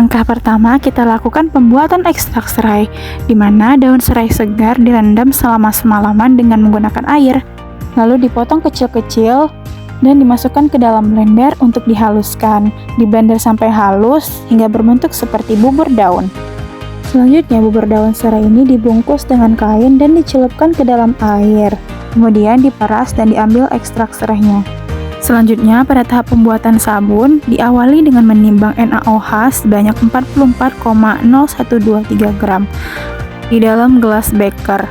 Langkah pertama, kita lakukan pembuatan ekstrak serai, di mana daun serai segar direndam selama semalaman dengan menggunakan air, lalu dipotong kecil-kecil dan dimasukkan ke dalam blender untuk dihaluskan. Di blender sampai halus hingga berbentuk seperti bubur daun. Selanjutnya, bubur daun serai ini dibungkus dengan kain dan dicelupkan ke dalam air. Kemudian diperas dan diambil ekstrak serainya. Selanjutnya, pada tahap pembuatan sabun, diawali dengan menimbang NaOH sebanyak 44,0123 gram di dalam gelas beker.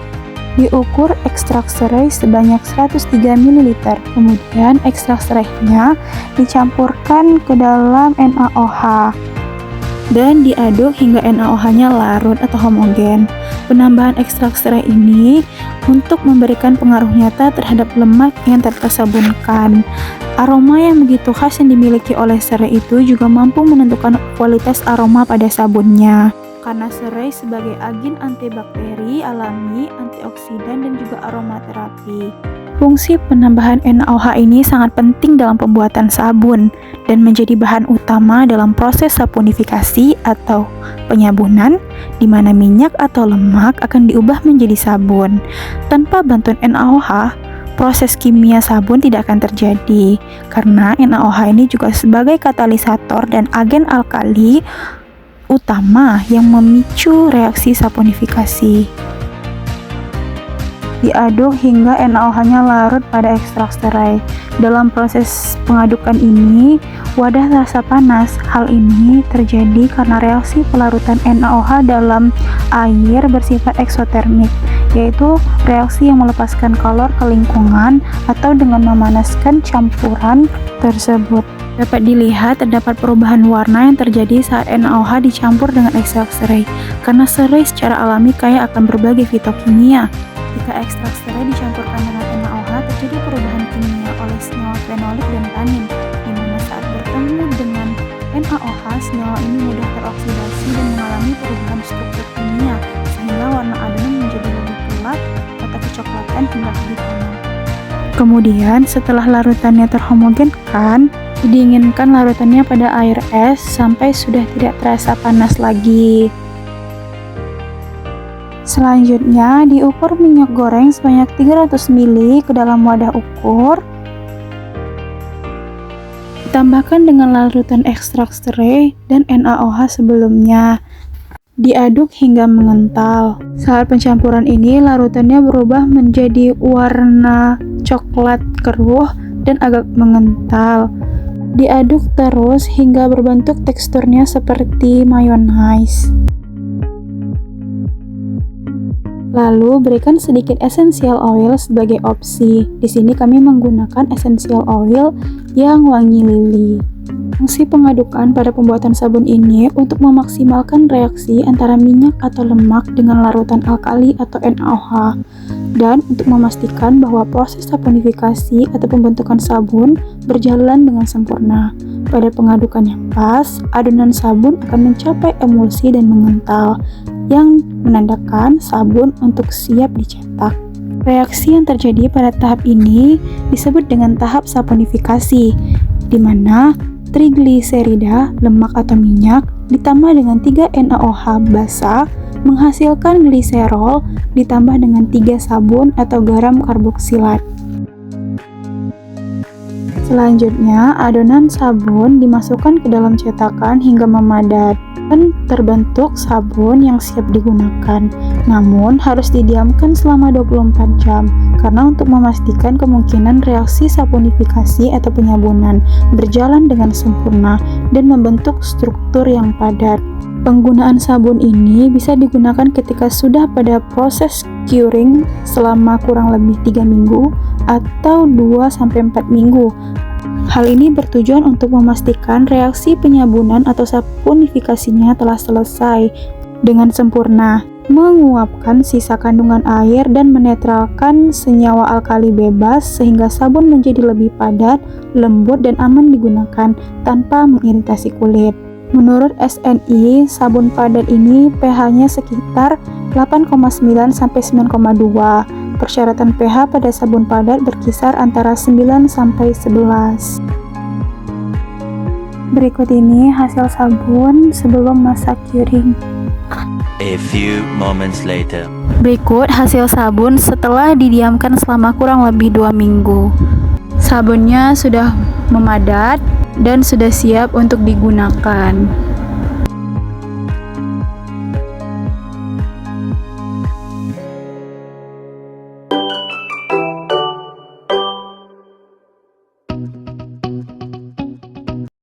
Diukur ekstrak serai sebanyak 103 ml. Kemudian, ekstrak serainya dicampurkan ke dalam NaOH dan diaduk hingga NaOH-nya larut atau homogen. Penambahan ekstrak serai ini untuk memberikan pengaruh nyata terhadap lemak yang tersabunkan. Aroma yang begitu khas yang dimiliki oleh serai itu juga mampu menentukan kualitas aroma pada sabunnya. Karena serai sebagai agen antibakteri alami, antioksidan, dan juga aromaterapi. Fungsi penambahan NaOH ini sangat penting dalam pembuatan sabun dan menjadi bahan utama dalam proses saponifikasi atau penyabunan, di mana minyak atau lemak akan diubah menjadi sabun. Tanpa bantuan NaOH, proses kimia sabun tidak akan terjadi, karena NaOH ini juga sebagai katalisator dan agen alkali utama yang memicu reaksi saponifikasi. Diaduk hingga NaOH-nya larut pada ekstrak serai. Dalam proses pengadukan ini, wadah terasa panas. Hal ini terjadi karena reaksi pelarutan NaOH dalam air bersifat eksotermik, yaitu reaksi yang melepaskan kalor ke lingkungan atau dengan memanaskan campuran tersebut. Dapat dilihat terdapat perubahan warna yang terjadi saat NaOH dicampur dengan ekstrak serai, karena serai secara alami kaya akan berbagai fitokimia. Jika ekstrak serai dicampurkan dengan NaOH, terjadi perubahan kimia oleh senyawa fenolik dan tanin, di mana saat bertemu dengan NaOH, senyawa ini mudah teroksidasi dan mengalami perubahan struktur kimia, sehingga warna adonan menjadi lebih gelap atau kecoklatan hingga kehitaman. Kemudian, setelah larutannya terhomogenkan, didinginkan larutannya pada air es sampai sudah tidak terasa panas lagi. Selanjutnya, diukur minyak goreng sebanyak 300 ml ke dalam wadah ukur. Ditambahkan dengan larutan ekstrak serai dan NaOH sebelumnya. Diaduk hingga mengental. Saat pencampuran ini, larutannya berubah menjadi warna coklat keruh dan agak mengental. Diaduk terus hingga berbentuk teksturnya seperti mayonnaise. Lalu berikan sedikit essential oil sebagai opsi. Di sini kami menggunakan essential oil yang wangi lili. Fungsi pengadukan pada pembuatan sabun ini untuk memaksimalkan reaksi antara minyak atau lemak dengan larutan alkali atau NaOH, dan untuk memastikan bahwa proses saponifikasi atau pembentukan sabun berjalan dengan sempurna. Pada pengadukan yang pas, adonan sabun akan mencapai emulsi dan mengental, yang menandakan sabun untuk siap dicetak. Reaksi yang terjadi pada tahap ini disebut dengan tahap saponifikasi, di mana trigliserida, lemak atau minyak, ditambah dengan 3 NaOH basah menghasilkan gliserol ditambah dengan 3 sabun atau garam karboksilat. Selanjutnya, adonan sabun dimasukkan ke dalam cetakan hingga memadat dan terbentuk sabun yang siap digunakan. Namun, harus didiamkan selama 24 jam karena untuk memastikan kemungkinan reaksi saponifikasi atau penyabunan berjalan dengan sempurna dan membentuk struktur yang padat. Penggunaan sabun ini bisa digunakan ketika sudah pada proses curing selama kurang lebih 3 minggu atau 2-4 minggu. Hal ini bertujuan untuk memastikan reaksi penyabunan atau saponifikasinya telah selesai dengan sempurna, menguapkan sisa kandungan air dan menetralkan senyawa alkali bebas sehingga sabun menjadi lebih padat, lembut, dan aman digunakan tanpa mengiritasi kulit. Menurut SNI, sabun padat ini pH-nya sekitar 8,9 sampai 9,2. Persyaratan pH pada sabun padat berkisar antara 9 sampai 11. Berikut ini hasil sabun sebelum masa curing. A few moments later. Berikut hasil sabun setelah didiamkan selama kurang lebih 2 minggu. Sabunnya sudah memadat dan sudah siap untuk digunakan.